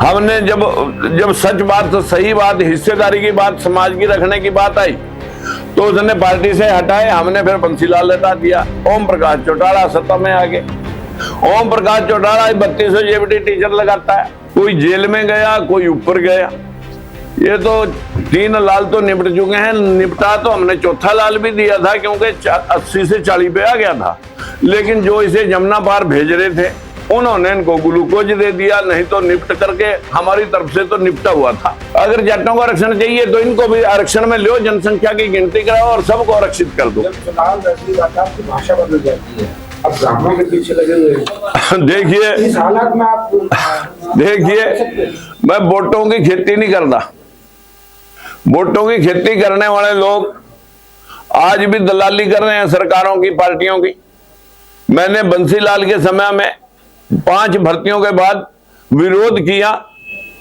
हमने जब सच बात, सही बात, हिस्सेदारी की बात, समाज की रखने की बात आई तो उसने पार्टी से हटाए। हमने फिर बंसीलाल हटा दिया। ओम प्रकाश चौटाला सत्ता में आ गए। ओम प्रकाश चौटाला 3200 जेबीटी टीचर लगाता है। कोई जेल में गया, कोई ऊपर गया। ये तो 3 लाल तो निपट चुके हैं। निपटा तो हमने चौथा लाल भी दिया था क्योंकि 80 से 40 पे आ गया था, लेकिन जो इसे जमुना पार भेज रहे थे उन्होंने इनको ग्लूकोज दे दिया, नहीं तो निपट करके हमारी तरफ से तो निपटा हुआ था। अगर जाटों को आरक्षण चाहिए तो इनको भी आरक्षण में लो, जनसंख्या की गिनती कराओ और सबको आरक्षित कर दो। आपकी भाषा बदल जाती है, अब ब्राह्मणों के पीछे लगे हुए हैं। देखिए इस हालत में आप मैं वोटों की खेती नहीं करता। वोटों की खेती करने वाले लोग आज भी दलाली कर रहे हैं सरकारों की, पार्टियों की। मैंने बंसीलाल के समय में 5 भर्तियों के बाद विरोध किया,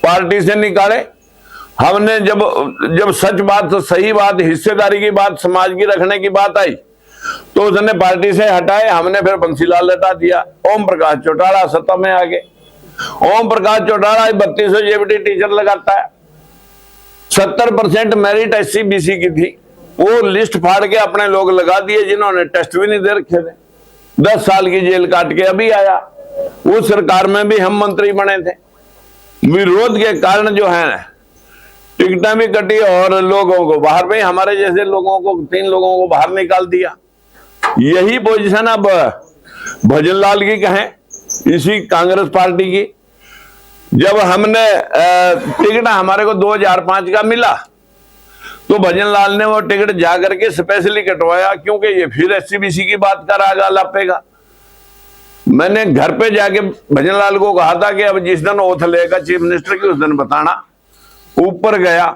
पार्टी से निकाले। हमने जब सच बात, सही बात, हिस्सेदारी की बात, समाज की रखने की बात आई तो उसने पार्टी से हटाए। हमने फिर बंसीलाल हटा दिया। ओम प्रकाश चौटाला सत्ता में आ गए। ओम प्रकाश चौटाला 3200 जेबीटी टीचर लगाता है। 70% मेरिट SC BC की थी। वो लिस्ट फाड़ के अपने लोग लगा दिए जिन्होंने टेस्ट भी नहीं दे रखे थे। 10 साल की जेल काट के अभी आया। उस सरकार में भी हम मंत्री बने थे। विरोध के कारण जो है टिकटें भी कटी और लोगों को बाहर में, हमारे जैसे लोगों को 3 लोगों को बाहर निकाल दिया। यही पोजीशन अब भजनलाल की कहें, इसी कांग्रेस पार्टी की। जब हमने टिकट हमारे को 2005 का मिला तो भजनलाल ने वो टिकट जा करके स्पेशली कटवाया क्योंकि ये फिर SC BC की बात करागा, लापेगा। मैंने घर पे जाके भजनलाल को कहा था कि अब जिस दिन ओथ लेगा चीफ मिनिस्टर की उस दिन बताना। ऊपर गया,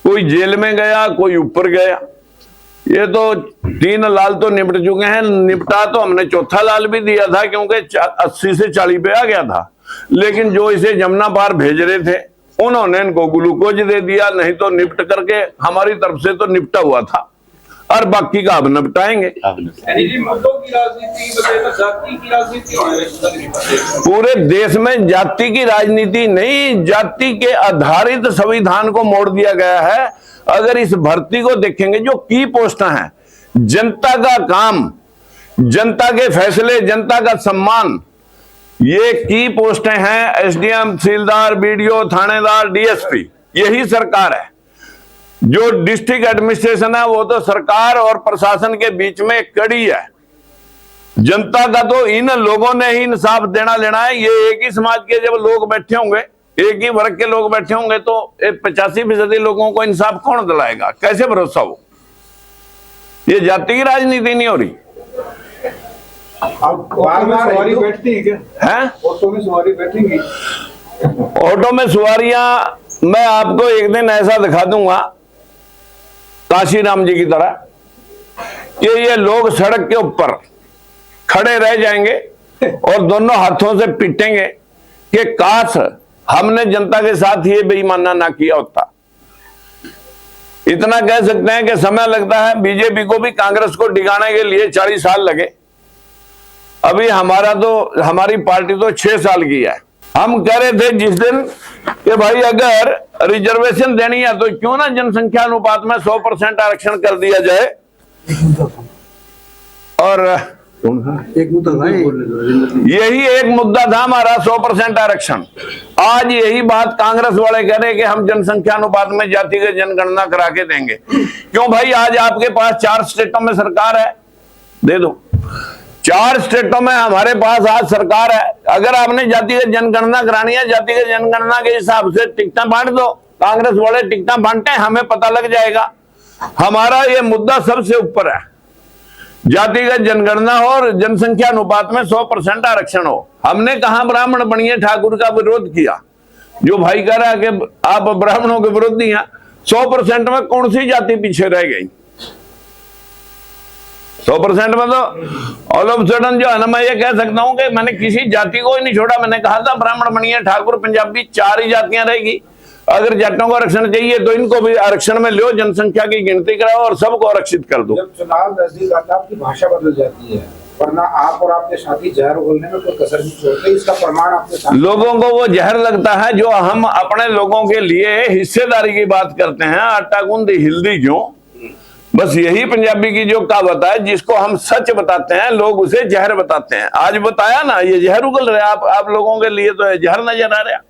कोई जेल में गया, कोई ऊपर गया। ये तो 3 लाल तो निपट चुके हैं। निपटा तो हमने चौथा लाल भी दिया था क्योंकि 80 से 40 पे आ गया था, लेकिन जो इसे जमुना पार भेज रहे थे उन्होंने इनको ग्लूकोज दे दिया, नहीं तो निपट करके हमारी तरफ से तो निपटा हुआ था और बाकी का अब निपटाएंगे। पूरे देश में जाति की राजनीति नहीं, जाति के आधारित संविधान को मोड़ दिया गया है। अगर इस भर्ती को देखेंगे, जो की पोस्ट हैं, जनता का काम, जनता के फैसले, जनता का सम्मान, ये की पोस्टें हैं। SDM, तहसीलदार, BDO, थानेदार, DSP, यही सरकार है। जो डिस्ट्रिक्ट एडमिनिस्ट्रेशन है वो तो सरकार और प्रशासन के बीच में एक कड़ी है। जनता का तो इन लोगों ने ही इंसाफ देना लेना है। ये एक ही समाज के जब लोग बैठे होंगे, एक ही वर्ग के लोग बैठे होंगे तो 85% लोगों को इंसाफ कौन दिलाएगा? कैसे भरोसा हो? ये जाति की राजनीति नहीं हो रही। सवारी बैठती है क्या? हैं? ऑटो में सवारी बैठेंगी? ऑटो में सवारियां मैं आपको एक दिन ऐसा दिखा दूंगा काशीराम जी की तरह कि ये लोग सड़क के ऊपर खड़े रह जाएंगे और दोनों हाथों से पीटेंगे कि काश हमने जनता के साथ ये बेईमाना ना किया होता। इतना कह सकते हैं कि समय लगता है। बीजेपी को भी कांग्रेस को डिगाने के लिए 40 साल लगे। अभी हमारी पार्टी तो 6 साल की है। हम कह रहे थे जिस दिन कि भाई अगर रिजर्वेशन देनी है तो क्यों ना जनसंख्या अनुपात में 100% आरक्षण कर दिया जाए। और एक मुद्दा था, यही एक मुद्दा था हमारा, 100% आरक्षण। आज यही बात कांग्रेस वाले कह रहे हैं कि हम जनसंख्या अनुपात में जातिगत जनगणना करा के देंगे। क्यों भाई? आज आपके पास 4 स्टेटों में सरकार है, दे दो। 4 स्टेटों में हमारे पास आज सरकार है। अगर आपने जातिगत जनगणना करानी है, जातिगत जनगणना के हिसाब से टिकटें बांट दो। कांग्रेस वाले टिकटें बांटे, हमें पता लग जाएगा। हमारा ये मुद्दा सबसे ऊपर है, जातिगत जनगणना और जनसंख्या अनुपात में 100% आरक्षण हो। हमने कहा ब्राह्मण बनिए ठाकुर का विरोध किया। जो भाई कह रहा है कि आप ब्राह्मणों के विरोधी हैं, 100% में कौन सी जाति पीछे रह गई? 100% में तो ऑल ऑफ सडन जो है ना, मैं ये कह सकता हूं कि मैंने किसी जाति को ही नहीं छोड़ा। मैंने कहा था ब्राह्मण बनिए, ठाकुर, पंजाबी, 4 ही जातियां रहेगी। अगर जाटों को आरक्षण चाहिए तो इनको भी आरक्षण में लो, जनसंख्या की गिनती कराओ और सबको आरक्षित कर दो। जब चुनाव नजदीक आता है आपकी भाषा बदल जाती है। वरना आप और आपके साथी जहर उगलने में कोई कसर नहीं छोड़ते। इसका प्रमाण आपके साथ लोगों को वो जहर लगता है जो हम अपने लोगों के लिए हिस्सेदारी की बात करते हैं। आटा गूंद हिल्दी क्यों, बस यही पंजाबी की जो कहावत है, जिसको हम सच बताते हैं लोग उसे जहर बताते हैं। आज बताया ना, ये जहर उगल रहा है, आप लोगों के लिए तो जहर नजर आ रहा है।